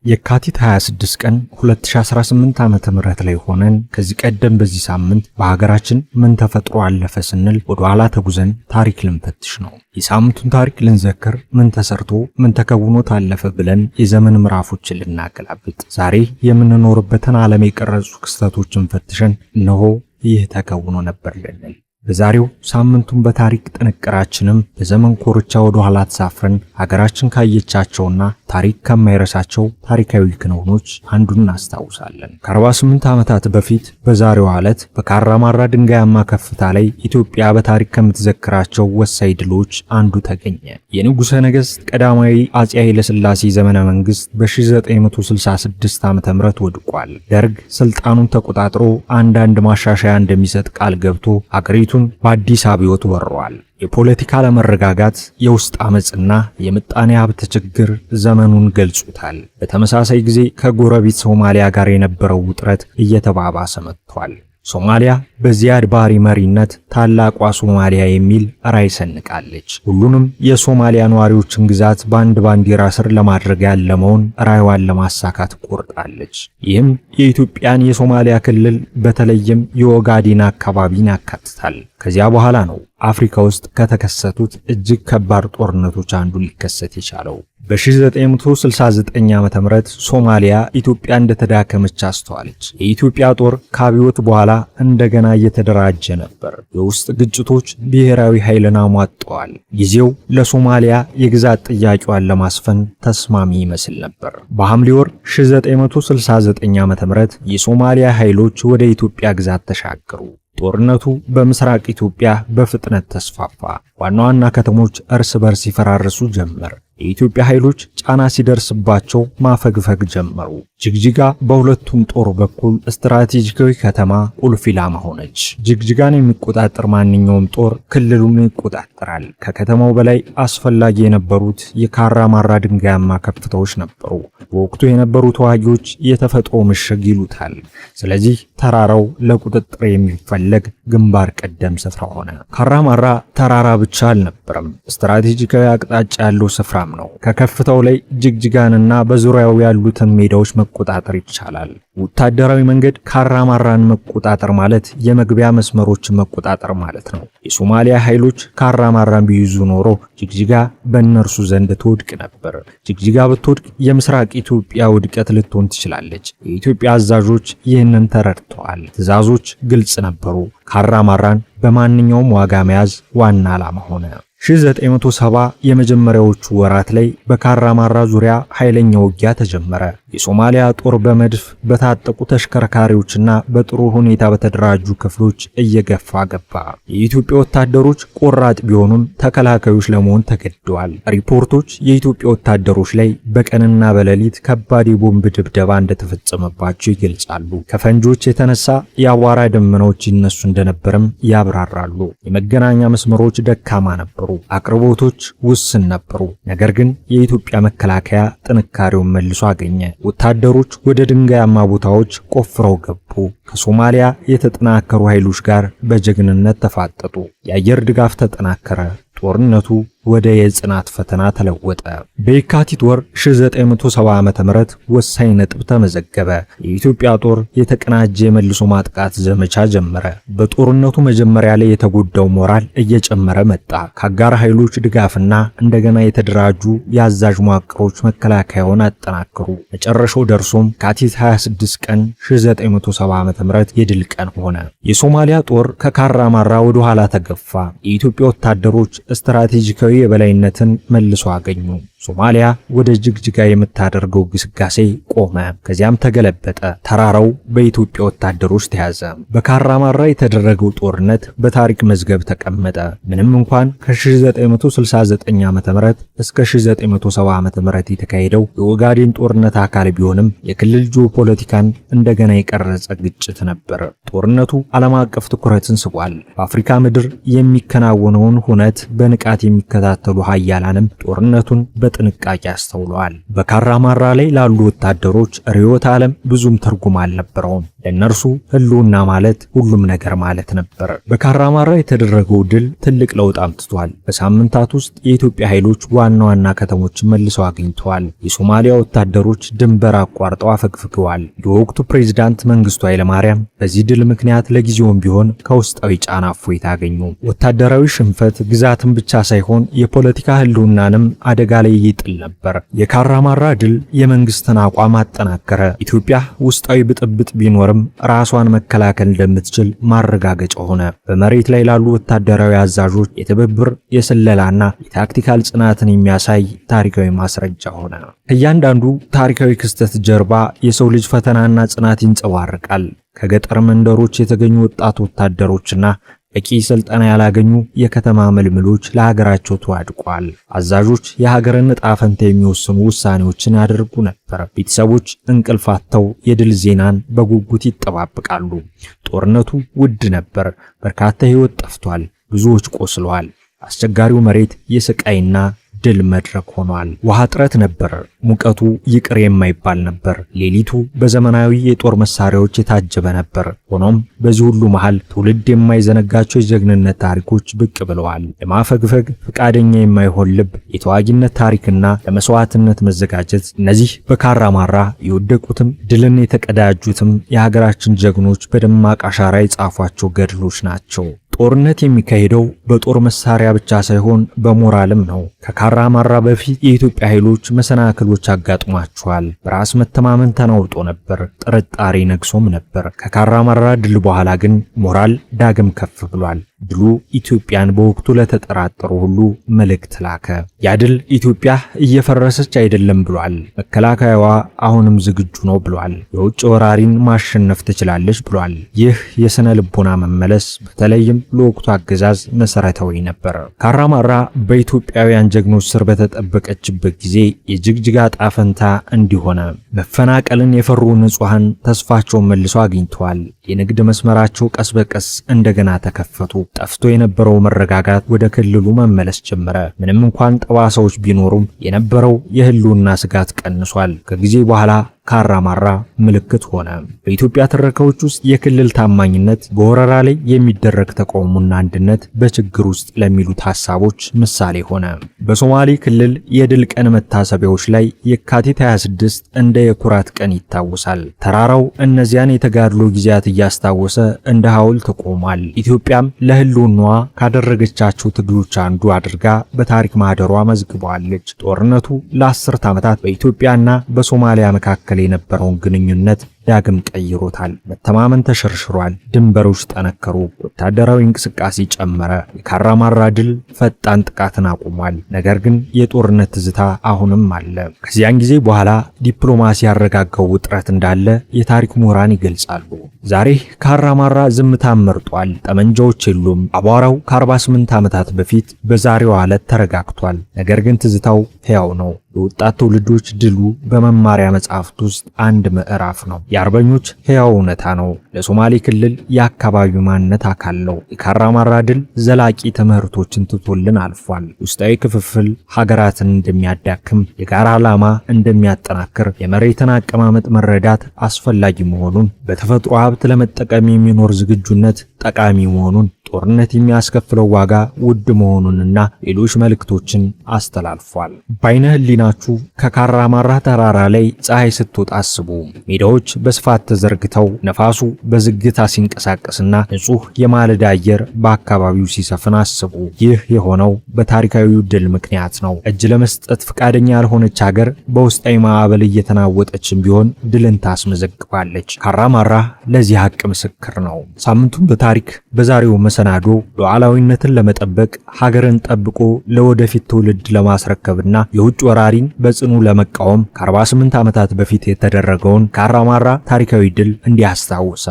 የካቲት 26 ቀን 2018 ዓመተ ምህረት ላይ ሆነን ከዚህ ቀደም በዚህ ሳምንት በሀገራችን ምን ተፈጥሮ አለፈ ስንል ወደ ኋላ ተጉዘን ታሪክ ልንፈትሽ ነው። የሳምንቱን ታሪክ ልንዘክር፣ ምን ተሰርቶ ምን ተከውኖ ታለፈ ብለን የዘመን ምዕራፎችን ልናገላብጥ ዛሬ የምንኖርበትን ዓለም የቀረጹ ክስተቶችን ፈትሸን እነሆ ይህ ተከውኖ ነበር ልንል በዛሬው ሳምንቱን በታሪክ ጥንቅራችንም በዘመን ኮርቻ ወደ ኋላ ተሳፍረን ሀገራችን ካየቻቸውና ታሪክ ከማይረሳቸው ታሪካዊ ክንውኖች አንዱን እናስታውሳለን። ከ48 ዓመታት በፊት በዛሬው ዕለት በካራማራ ድንጋያማ ከፍታ ላይ ኢትዮጵያ በታሪክ ከምትዘክራቸው ወሳኝ ድሎች አንዱ ተገኘ። የንጉሠ ነገሥት ቀዳማዊ አፄ ኃይለ ሥላሴ ዘመነ መንግስት በ1966 ዓ.ም ወድቋል። ደርግ ስልጣኑን ተቆጣጥሮ አንዳንድ ማሻሻያ እንደሚሰጥ ቃል ገብቶ ሀገሪቱን በአዲስ አብዮት ወሯል። የፖለቲካ አለመረጋጋት፣ የውስጥ አመጽና የምጣኔ ሀብት ችግር ዘመኑን ገልጾታል። በተመሳሳይ ጊዜ ከጎረቤት ሶማሊያ ጋር የነበረው ውጥረት እየተባባሰ መጥቷል። ሶማሊያ በዚያድ ባሪ መሪነት ታላቋ ሶማሊያ የሚል ራዕይ ሰንቃለች። ሁሉንም የሶማሊያ ነዋሪዎችን ግዛት በአንድ ባንዲራ ስር ለማድረግ ያለመውን ራዕይዋን ለማሳካት ቆርጣለች። ይህም የኢትዮጵያን የሶማሊያ ክልል በተለይም የኦጋዴን አካባቢን ያካትታል። ከዚያ በኋላ ነው አፍሪካ ውስጥ ከተከሰቱት እጅግ ከባድ ጦርነቶች አንዱ ሊከሰት የቻለው። በ1969 ዓ.ም ሶማሊያ ኢትዮጵያ እንደተዳከመች አስተዋለች። የኢትዮጵያ ጦር ከአብዮት በኋላ እንደገና እየተደራጀ ነበር። የውስጥ ግጭቶች ብሔራዊ ኃይልን አሟጠዋል። ጊዜው ለሶማሊያ የግዛት ጥያቄዋን ለማስፈን ተስማሚ ይመስል ነበር። በሐምሌ ወር 1969 ዓ.ም የሶማሊያ ኃይሎች ወደ ኢትዮጵያ ግዛት ተሻገሩ። ጦርነቱ በምስራቅ ኢትዮጵያ በፍጥነት ተስፋፋ። ዋና ዋና ከተሞች እርስ በርስ ይፈራርሱ ጀመር። የኢትዮጵያ ኃይሎች ጫና ሲደርስባቸው ማፈግፈግ ጀመሩ። ጅግጅጋ በሁለቱም ጦር በኩል ስትራቴጂካዊ ከተማ ቁልፍ ኢላማ ሆነች። ጅግጅጋን የሚቆጣጠር ማንኛውም ጦር ክልሉን ይቆጣጠራል። ከከተማው በላይ አስፈላጊ የነበሩት የካራማራ ድንጋያማ ከፍታዎች ነበሩ። በወቅቱ የነበሩ ተዋጊዎች የተፈጥሮ ምሽግ ይሉታል። ስለዚህ ተራራው ለቁጥጥር የሚፈለግ ግንባር ቀደም ስፍራ ሆነ። ካራማራ ተራራ ብቻ አልነበረም፣ ስትራቴጂካዊ አቅጣጫ ያለው ስፍራ ነው። ከከፍታው ላይ ጅግጅጋንና በዙሪያው ያሉትን ሜዳዎች መቆጣጠር ይቻላል። ወታደራዊ መንገድ ካራማራን መቆጣጠር ማለት የመግቢያ መስመሮችን መቆጣጠር ማለት ነው። የሶማሊያ ኃይሎች ካራማራን ቢይዙ ኖሮ ጅግጅጋ በእነርሱ ዘንድ ትወድቅ ነበር። ጅግጅጋ ብትወድቅ የምስራቅ ኢትዮጵያ ውድቀት ልትሆን ትችላለች። የኢትዮጵያ አዛዦች ይህንን ተረድተዋል። ትዕዛዞች ግልጽ ነበሩ። ካራማራን በማንኛውም ዋጋ መያዝ ዋና ዓላማ ሆነ። 1970 የመጀመሪያዎቹ ወራት ላይ በካራማራ ዙሪያ ኃይለኛ ውጊያ ተጀመረ። የሶማሊያ ጦር በመድፍ በታጠቁ ተሽከርካሪዎችና በጥሩ ሁኔታ በተደራጁ ክፍሎች እየገፋ ገባ። የኢትዮጵያ ወታደሮች ቆራጥ ቢሆኑም ተከላካዮች ለመሆን ተገደዋል። ሪፖርቶች የኢትዮጵያ ወታደሮች ላይ በቀንና በሌሊት ከባድ የቦምብ ድብደባ እንደተፈጸመባቸው ይገልጻሉ። ከፈንጆች የተነሳ የአቧራ ደመናዎች ይነሱ እንደነበርም ያብራራሉ። የመገናኛ መስመሮች ደካማ ነበሩ። አቅርቦቶች ውስን ነበሩ። ነገር ግን የኢትዮጵያ መከላከያ ጥንካሬውን መልሶ አገኘ። ወታደሮች ወደ ድንጋያማ ቦታዎች ቆፍረው ገቡ። ከሶማሊያ የተጠናከሩ ኃይሎች ጋር በጀግንነት ተፋጠጡ። የአየር ድጋፍ ተጠናከረ። ጦርነቱ ወደ የጽናት ፈተና ተለወጠ። በየካቲት ወር 1970 ዓ.ም ወሳኝ ነጥብ ተመዘገበ። የኢትዮጵያ ጦር የተቀናጀ የመልሶ ማጥቃት ዘመቻ ጀመረ። በጦርነቱ መጀመሪያ ላይ የተጎዳው ሞራል እየጨመረ መጣ። ከአጋር ኃይሎች ድጋፍና እንደገና የተደራጁ የአዛዥ መዋቅሮች መከላከያውን አጠናከሩ። መጨረሻው ደርሶም የካቲት 26 ቀን 1970 ዓ.ም የድል ቀን ሆነ። የሶማሊያ ጦር ከካራማራ ወደ ኋላ ተገፋ። የኢትዮጵያ ወታደሮች ስትራቴጂካዊ የበላይነትን መልሶ አገኙ። ሶማሊያ ወደ ጅግጅጋ የምታደርገው ግስጋሴ ቆመ። ከዚያም ተገለበጠ። ተራራው በኢትዮጵያ ወታደሮች ተያዘ። በካራማራ የተደረገው ጦርነት በታሪክ መዝገብ ተቀመጠ። ምንም እንኳን ከ1969 ዓ.ም እስከ 1970 ዓ.ም የተካሄደው የኦጋዴን ጦርነት አካል ቢሆንም የክልል ጂኦፖለቲካን እንደገና የቀረጸ ግጭት ነበር። ጦርነቱ ዓለም አቀፍ ትኩረትን ስቧል። በአፍሪካ ምድር የሚከናወነውን ሁነት በንቃት የሚከታተሉ ኃያላንም ጦርነቱን በጥንቃቄ አስተውለዋል። በካራማራ ላይ ላሉ ወታደሮች ርዕዮተ ዓለም ብዙም ትርጉም አልነበረውም። ለእነርሱ ህልውና ማለት ሁሉም ነገር ማለት ነበር። በካራማራ የተደረገው ድል ትልቅ ለውጥ አምጥቷል። በሳምንታት ውስጥ የኢትዮጵያ ኃይሎች ዋና ዋና ከተሞችን መልሰው አግኝተዋል። የሶማሊያ ወታደሮች ድንበር አቋርጠው አፈግፍገዋል። የወቅቱ ፕሬዝዳንት መንግስቱ ኃይለማርያም በዚህ ድል ምክንያት ለጊዜውም ቢሆን ከውስጣዊ ጫና እፎይታ አገኙ። ወታደራዊ ሽንፈት ግዛትን ብቻ ሳይሆን የፖለቲካ ህልውናንም አደጋ ላይ ይጥል ነበር። የካራማራ ድል የመንግስትን አቋም አጠናከረ። ኢትዮጵያ ውስጣዊ ብጥብጥ ቢኖርም ራሷን መከላከል እንደምትችል ማረጋገጫ ሆነ። በመሬት ላይ ላሉ ወታደራዊ አዛዦች የትብብር የስለላና የታክቲካል ጽናትን የሚያሳይ ታሪካዊ ማስረጃ ሆነ። ከእያንዳንዱ ታሪካዊ ክስተት ጀርባ የሰው ልጅ ፈተናና ጽናት ይንጸባረቃል። ከገጠር መንደሮች የተገኙ ወጣት ወታደሮችና በቂ ስልጠና ያላገኙ የከተማ ምልምሎች ለሀገራቸው ተዋድቀዋል። አዛዦች የሀገርን ዕጣ ፈንታ የሚወስኑ ውሳኔዎችን ያደርጉ ነበር። ቤተሰቦች እንቅልፍ አጥተው የድል ዜናን በጉጉት ይጠባበቃሉ። ጦርነቱ ውድ ነበር። በርካታ ሕይወት ጠፍቷል። ብዙዎች ቆስለዋል። አስቸጋሪው መሬት የስቃይና ድል መድረክ ሆኗል። ውሃ እጥረት ነበር። ሙቀቱ ይቅር የማይባል ነበር። ሌሊቱ በዘመናዊ የጦር መሳሪያዎች የታጀበ ነበር። ሆኖም በዚህ ሁሉ መሃል ትውልድ የማይዘነጋቸው የጀግንነት ታሪኮች ብቅ ብለዋል። ለማፈግፈግ ፈቃደኛ የማይሆን ልብ፣ የተዋጊነት ታሪክና ለመስዋዕትነት መዘጋጀት፣ እነዚህ በካራማራ የወደቁትም ድልን የተቀዳጁትም የሀገራችን ጀግኖች በደማቅ አሻራ የጻፏቸው ገድሎች ናቸው። ጦርነት የሚካሄደው በጦር መሳሪያ ብቻ ሳይሆን በሞራልም ነው። ከካራማራ በፊት የኢትዮጵያ ኃይሎች መሰናክሎች አጋጥሟቸዋል። በራስ መተማመን ተናውጦ ነበር። ጥርጣሬ ነግሶም ነበር። ከካራማራ ድል በኋላ ግን ሞራል ዳግም ከፍ ብሏል። ድሉ ኢትዮጵያን በወቅቱ ለተጠራጠሩ ሁሉ መልእክት ላከ። ያ ድል ኢትዮጵያ እየፈረሰች አይደለም ብሏል። መከላከያዋ አሁንም ዝግጁ ነው ብሏል። የውጭ ወራሪን ማሸነፍ ትችላለች ብሏል። ይህ የስነ ልቦና መመለስ በተለይም ለወቅቱ አገዛዝ መሰረታዊ ነበር። ካራማራ በኢትዮጵያውያን ጀግኖች ስር በተጠበቀችበት ጊዜ የጅግጅጋ ዕጣ ፈንታ እንዲሆነ መፈናቀልን የፈሩ ንጹሃን ተስፋቸውን መልሰው አግኝተዋል። የንግድ መስመራቸው ቀስ በቀስ እንደገና ተከፈቱ። ጠፍቶ የነበረው መረጋጋት ወደ ክልሉ መመለስ ጀመረ። ምንም እንኳን ጠባሳዎች ቢኖሩም የነበረው የህልውና ስጋት ቀንሷል። ከጊዜ በኋላ ካራማራ ምልክት ሆነ። በኢትዮጵያ ትረካዎች ውስጥ የክልል ታማኝነት፣ በወረራ ላይ የሚደረግ ተቃውሞና አንድነት በችግር ውስጥ ለሚሉት ሐሳቦች ምሳሌ ሆነ። በሶማሌ ክልል የድል ቀን መታሰቢያዎች ላይ የካቲት 26 እንደ የኩራት ቀን ይታወሳል። ተራራው እነዚያን የተጋድሎ ጊዜያት እያስታወሰ እንደ ሐውልት ቆሟል። ኢትዮጵያም ለህልውናዋ ካደረገቻቸው ትግሎች አንዱ አድርጋ በታሪክ ማህደሯ መዝግበዋለች። ጦርነቱ ለ10 ዓመታት በኢትዮጵያና በሶማሊያ መካከል የነበረውን ግንኙነት ዳግም ቀይሮታል። መተማመን ተሸርሽሯል። ድንበሮች ጠነከሩ። ወታደራዊ እንቅስቃሴ ጨመረ። የካራማራ ድል ፈጣን ጥቃትን አቁሟል። ነገር ግን የጦርነት ትዝታ አሁንም አለ። ከዚያን ጊዜ በኋላ ዲፕሎማሲ ያረጋጋው ውጥረት እንዳለ የታሪክ ምሁራን ይገልጻሉ። ዛሬ ካራማራ ዝምታን መርጧል። ጠመንጃዎች የሉም። አቧራው ከ48 ዓመታት በፊት በዛሬው ዕለት ተረጋግቷል። ነገር ግን ትዝታው ሕያው ነው። የወጣት ትውልዶች ድሉ በመማሪያ መጽሐፍት ውስጥ አንድ ምዕራፍ ነው። የአርበኞች ሕያው እውነታ ነው። ለሶማሌ ክልል የአካባቢው ማንነት አካል ነው። የካራማራ ድል ዘላቂ ትምህርቶችን ትቶልን አልፏል። ውስጣዊ ክፍፍል ሀገራትን እንደሚያዳክም፣ የጋራ ዓላማ እንደሚያጠናክር፣ የመሬትን አቀማመጥ መረዳት አስፈላጊ መሆኑን፣ በተፈጥሮ ሀብት ለመጠቀም የሚኖር ዝግጁነት ጠቃሚ መሆኑን፣ ጦርነት የሚያስከፍለው ዋጋ ውድ መሆኑንና ሌሎች መልእክቶችን አስተላልፏል። በዓይነ ሕሊናችሁ ከካራማራ ተራራ ላይ ፀሐይ ስትወጣ አስቡ። ሜዳዎች በስፋት ተዘርግተው ነፋሱ በዝግታ ሲንቀሳቀስና ንጹህ የማለዳ አየር በአካባቢው ሲሰፍን አስቡ። ይህ የሆነው በታሪካዊው ድል ምክንያት ነው። እጅ ለመስጠት ፈቃደኛ ያልሆነች ሀገር በውስጣዊ ማዕበል እየተናወጠችም ቢሆን ድልን ታስመዘግባለች። ካራማራ ለዚህ ሀቅ ምስክር ነው። ሳምንቱን በታሪክ በዛሬው መሰናዶ ሉዓላዊነትን ለመጠበቅ ሀገርን ጠብቆ ለወደፊት ትውልድ ለማስረከብና የውጭ ወራሪን በጽኑ ለመቃወም ከ48 ዓመታት በፊት የተደረገውን ካራማራ ታሪካዊ ድል እንዲያስታውሰ